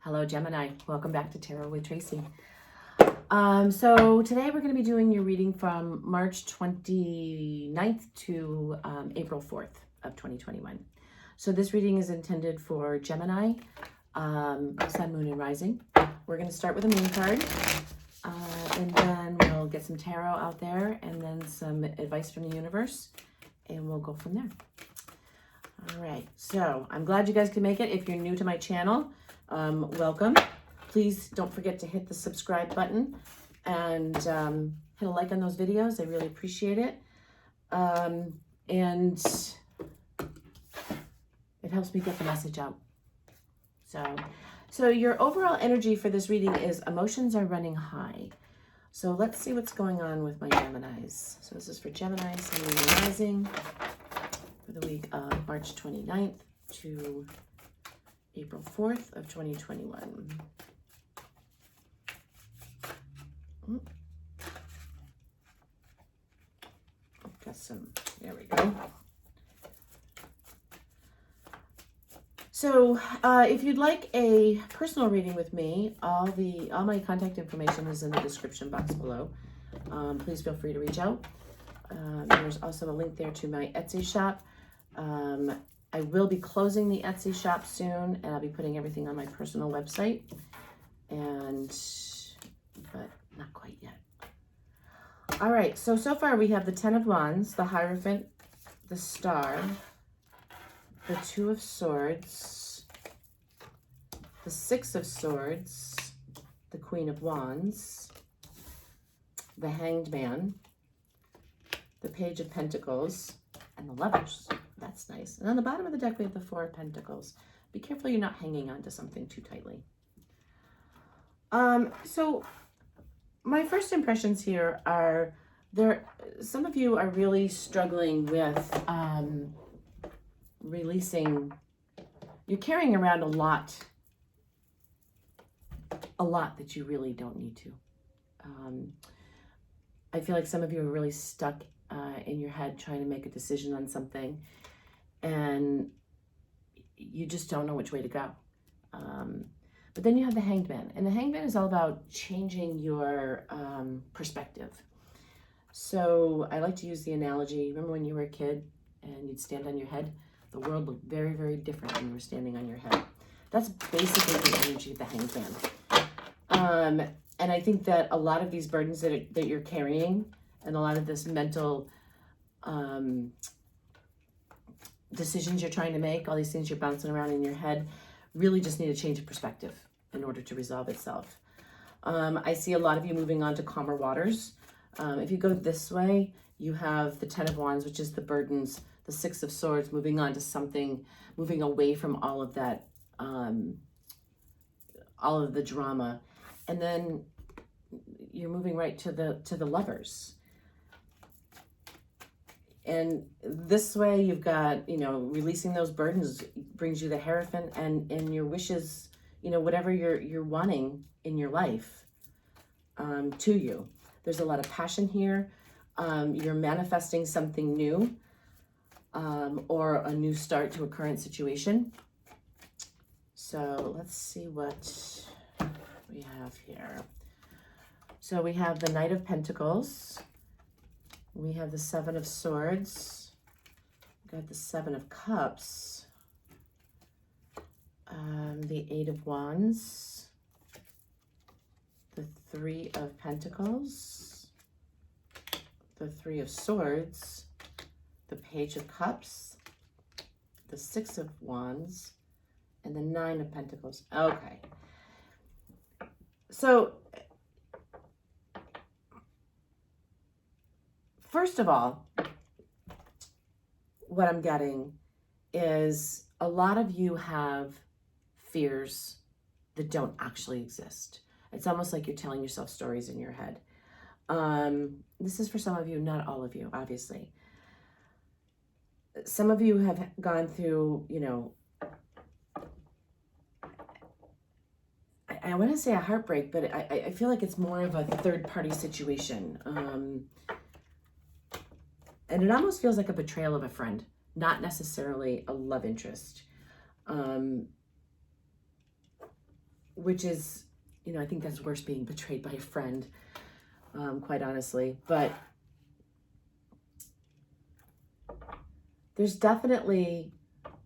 Hello, Gemini. Welcome back to Tarot with Tracy. So today we're going to be doing your reading from March 29th to April 4th of 2021. So this reading is intended for Gemini, Sun, Moon, and Rising. We're going to start with a moon card, and then we'll get some tarot out there, and then some advice from the universe, and we'll go from there. All right, so I'm glad you guys can make it. If you're new to my channel, welcome. Please don't forget to hit the subscribe button and hit a like on those videos. I really appreciate it. And it helps me get the message out. So your overall energy for this reading is emotions are running high. So let's see what's going on with my Geminis. So this is for Gemini, Sun, Moon, and Rising for the week of March 29th to April 4th of 2021. There we go. So if you'd like a personal reading with me, all my contact information is in the description box below. Please feel free to reach out. There's also a link there to my Etsy shop. I will be closing the Etsy shop soon, and I'll be putting everything on my personal website, but not quite yet. All right, so far we have the Ten of Wands, the Hierophant, the Star, the Two of Swords, the Six of Swords, the Queen of Wands, the Hanged Man, the Page of Pentacles, and the Lovers. That's nice. And on the bottom of the deck, we have the Four of Pentacles. Be careful you're not hanging on to something too tightly. So my first impressions here are some of you are really struggling with releasing. You're carrying around a lot that you really don't need to. I feel like some of you are really stuck in your head trying to make a decision on something, and you just don't know which way to go. But then you have the Hanged Man, and the Hanged Man is all about changing your perspective. So I like to use the analogy, remember when you were a kid and you'd stand on your head? The world looked very, very different when you were standing on your head. That's basically the energy of the Hanged Man. And I think that a lot of these burdens that you're carrying, and a lot of this mental decisions you're trying to make, all these things you're bouncing around in your head, really just need a change of perspective in order to resolve itself. I see a lot of you moving on to calmer waters. If you go this way, you have the Ten of Wands, which is the burdens, the Six of Swords, moving on to something, moving away from all of that, all of the drama. And then you're moving right to the Lovers. And this way you've got, releasing those burdens brings you the Hierophant and your wishes, whatever you're wanting in your life, to you. There's a lot of passion here. You're manifesting something new, or a new start to a current situation. So let's see what we have here. So we have the Knight of Pentacles. We have the Seven of Swords. We got the Seven of Cups. The Eight of Wands. The Three of Pentacles. The Three of Swords. The Page of Cups. The Six of Wands. And the Nine of Pentacles. Okay. So first of all, what I'm getting is a lot of you have fears that don't actually exist. It's almost like you're telling yourself stories in your head. This is for some of you, not all of you, obviously. Some of you have gone through, I want to say a heartbreak, but I feel like it's more of a third-party situation. And it almost feels like a betrayal of a friend, not necessarily a love interest. which is, you know, I think that's worse, being betrayed by a friend, quite honestly. But there's definitely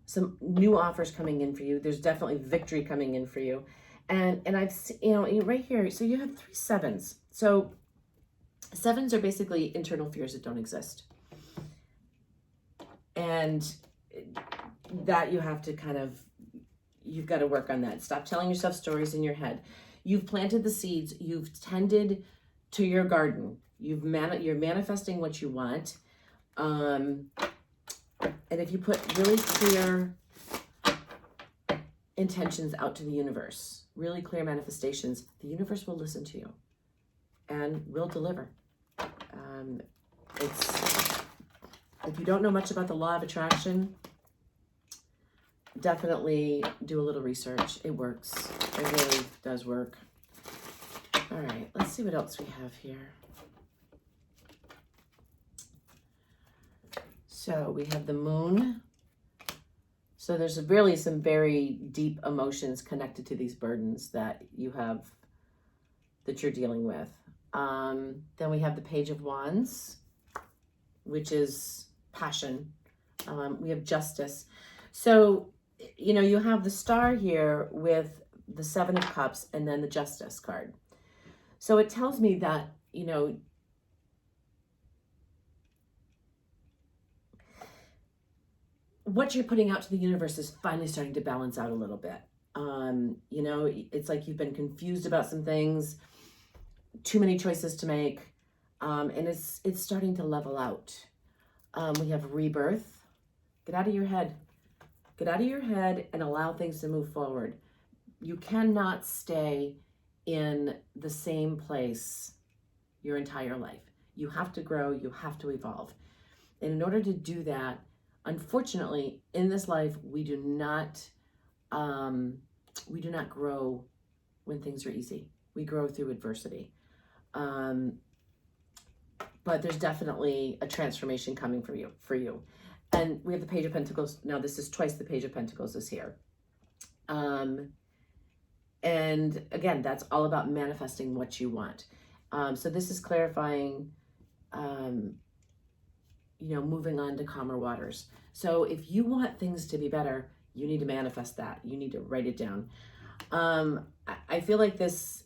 some new offers coming in for you. There's definitely victory coming in for you. And I've, you know, right here, so you have 3 sevens. So 7s are basically internal fears that don't exist. And that you have to you've got to work on that. Stop telling yourself stories in your head. You've planted the seeds. You've tended to your garden. You're manifesting what you want. And if you put really clear intentions out to the universe, really clear manifestations, the universe will listen to you and will deliver. If you don't know much about the law of attraction, definitely do a little research. It works. It really does work. All right, let's see what else we have here. So we have the moon. So there's really some very deep emotions connected to these burdens that you have, that you're dealing with. Then we have the Page of Wands, which is passion. We have justice. So, you know, you have the Star here with the 7 of Cups and then the Justice card. So it tells me that, you know, what you're putting out to the universe is finally starting to balance out a little bit. You know, it's like you've been confused about some things, too many choices to make, and it's starting to level out. We have rebirth. Get out of your head. Get out of your head and allow things to move forward. You cannot stay in the same place your entire life. You have to grow. You have to evolve. And in order to do that, unfortunately, in this life, we do not grow when things are easy. We grow through adversity. But there's definitely a transformation coming for you. And we have the Page of Pentacles. Now this is twice the Page of Pentacles is here. And again, that's all about manifesting what you want. So this is clarifying, you know, moving on to calmer waters. So if you want things to be better, you need to manifest that. You need to write it down. I feel like this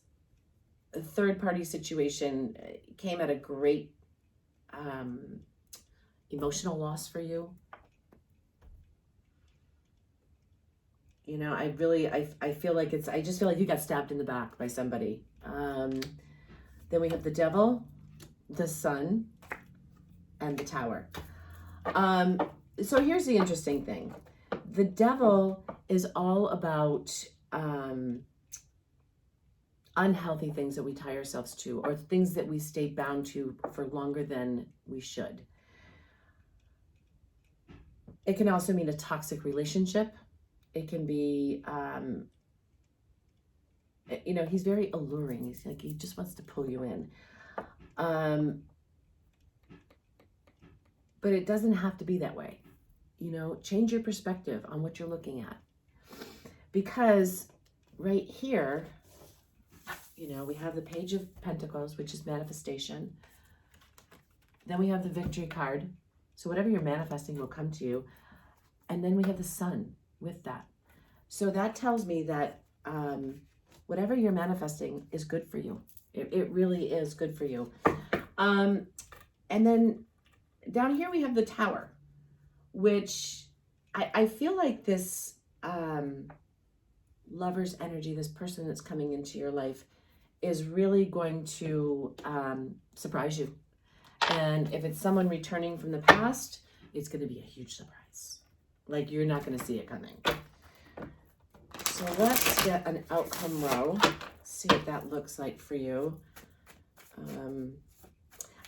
third-party situation came at a great emotional loss for you. You know, I feel like I just feel like you got stabbed in the back by somebody. Then we have the Devil, the Sun, and the Tower. So here's the interesting thing. The Devil is all about unhealthy things that we tie ourselves to, or things that we stay bound to for longer than we should. It can also mean a toxic relationship. It can be, you know, he's very alluring. He's like, he just wants to pull you in. But it doesn't have to be that way. You know, change your perspective on what you're looking at. Because right here, you know, we have the Page of Pentacles, which is manifestation. Then we have the Victory card. So whatever you're manifesting will come to you. And then we have the Sun with that. So that tells me that whatever you're manifesting is good for you. It really is good for you. And then down here we have the Tower, which I feel like this lover's energy, this person that's coming into your life, is really going to surprise you. And if it's someone returning from the past, it's going to be a huge surprise. Like, you're not going to see it coming. So let's get an outcome row. See what that looks like for you.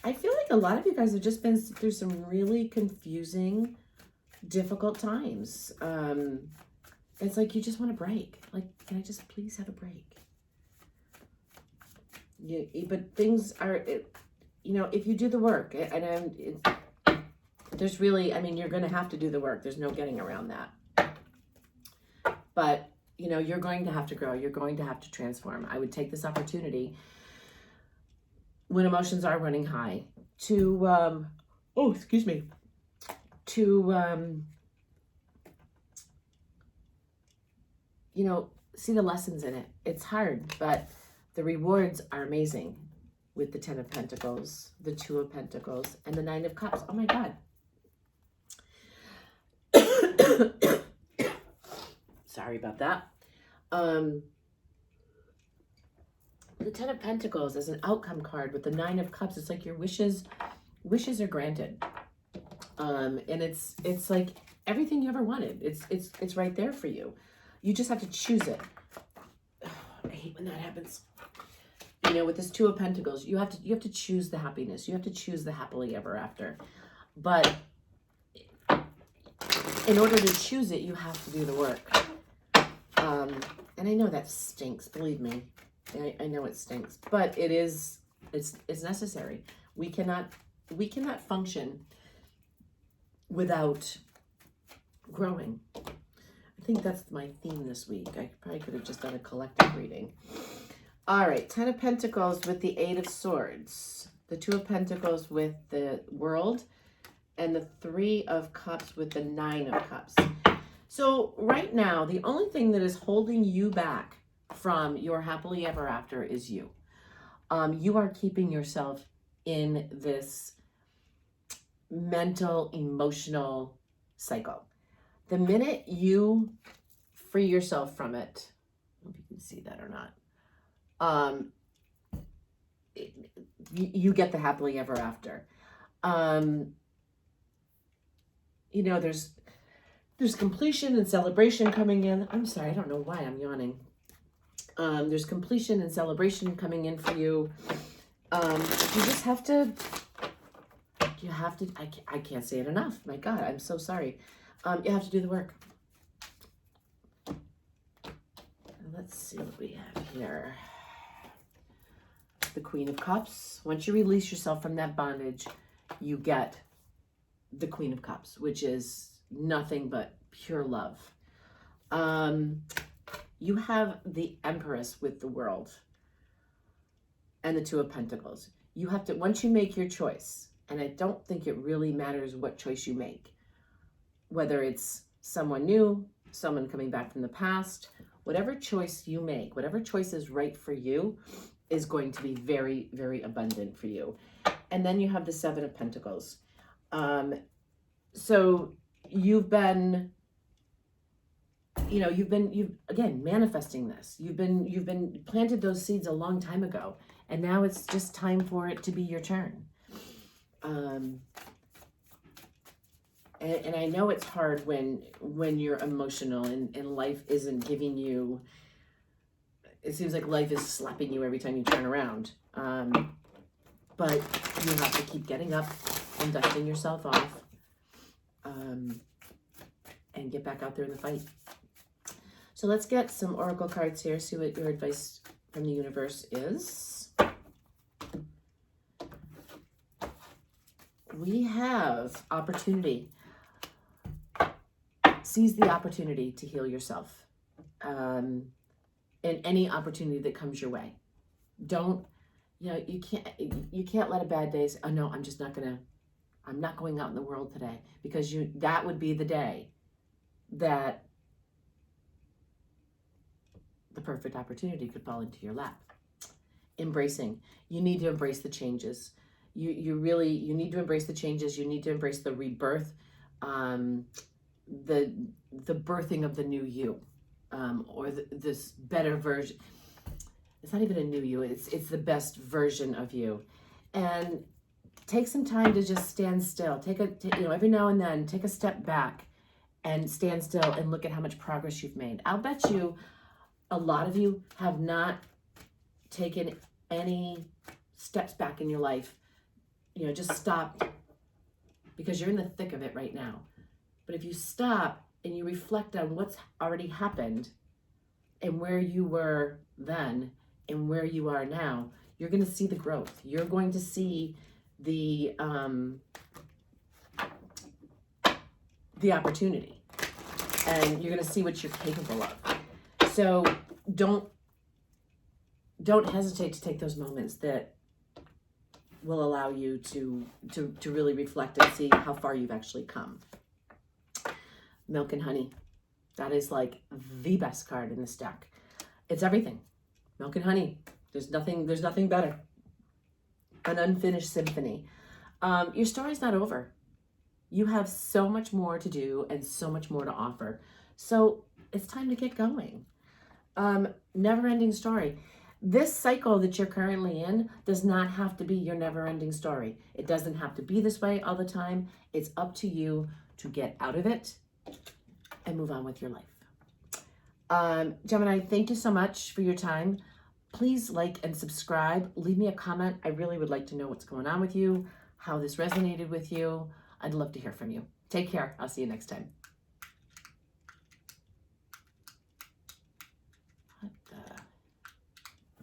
I feel like a lot of you guys have just been through some really confusing, difficult times. It's like you just want a break. Like, can I just please have a break? But things are, you know, if you do the work, and there's really, I mean, you're going to have to do the work. There's no getting around that. But you know, you're going to have to grow. You're going to have to transform. I would take this opportunity when emotions are running high to, to, you know, see the lessons in it. It's hard, but the rewards are amazing with the 10 of Pentacles, the 2 of Pentacles, and the 9 of Cups. Oh my God. Sorry about that. The 10 of Pentacles is an outcome card with the 9 of Cups. It's like your wishes are granted. And it's like everything you ever wanted. It's right there for you. You just have to choose it. I hate when that happens. You know, with this 2 of Pentacles, you have to choose the happiness. You have to choose the happily ever after. But in order to choose it, you have to do the work. And I know that stinks, believe me. I know it stinks, but it's necessary. We cannot function without growing. I think that's my theme this week. I probably could have just done a collective reading. All right, 10 of Pentacles with the 8 of Swords, the 2 of Pentacles with the World, and the 3 of Cups with the 9 of Cups. So right now, the only thing that is holding you back from your happily ever after is you. You are keeping yourself in this mental, emotional cycle. The minute you free yourself from it, I don't know if you can see that or not, you get the happily ever after. You know, there's completion and celebration coming in. I'm sorry, I don't know why I'm yawning. There's completion and celebration coming in for you. You just have to, I can't say it enough. My God, I'm so sorry. You have to do the work. Let's see what we have here. The Queen of Cups. Once you release yourself from that bondage, you get the Queen of Cups, which is nothing but pure love. You have the Empress with the World and the 2 of Pentacles. You have to, once you make your choice, and I don't think it really matters what choice you make, whether it's someone new, someone coming back from the past, whatever choice you make, whatever choice is right for you is going to be very, very abundant for you. And then you have the 7 of Pentacles. So you've been, you know, you've again, manifesting this. You've been planted those seeds a long time ago, and now it's just time for it to be your turn. And I know it's hard when you're emotional and life isn't giving you, it seems like life is slapping you every time you turn around. But you have to keep getting up and dusting yourself off, and get back out there in the fight. So let's get some oracle cards here, see what your advice from the universe is. We have opportunity. Seize the opportunity to heal yourself, and any opportunity that comes your way. Don't, you know, you can't let a bad day say, oh no, I'm not going out in the world today, because that would be the day that the perfect opportunity could fall into your lap. Embracing. You need to embrace the changes. You need to embrace the changes. You need to embrace the rebirth, the birthing of the new you, or this better version. It's not even a new you. It's the best version of you. And take some time to just stand still. Every now and then, take a step back and stand still and look at how much progress you've made. I'll bet you a lot of you have not taken any steps back in your life. You know, just stop, because you're in the thick of it right now. But if you stop and you reflect on what's already happened and where you were then and where you are now, you're going to see the growth. You're going to see the opportunity, and you're going to see what you're capable of. So don't hesitate to take those moments that will allow you to really reflect and see how far you've actually come. Milk and honey. That is like the best card in this deck. It's everything. Milk and honey. There's nothing better. An unfinished symphony. Your story's not over. You have so much more to do and so much more to offer. So it's time to get going. Never-ending story. This cycle that you're currently in does not have to be your never-ending story. It doesn't have to be this way all the time. It's up to you to get out of it and move on with your life. Gemini, thank you so much for your time. Please like and subscribe. Leave me a comment. I really would like to know what's going on with you, how this resonated with you. I'd love to hear from you. Take care. I'll see you next time.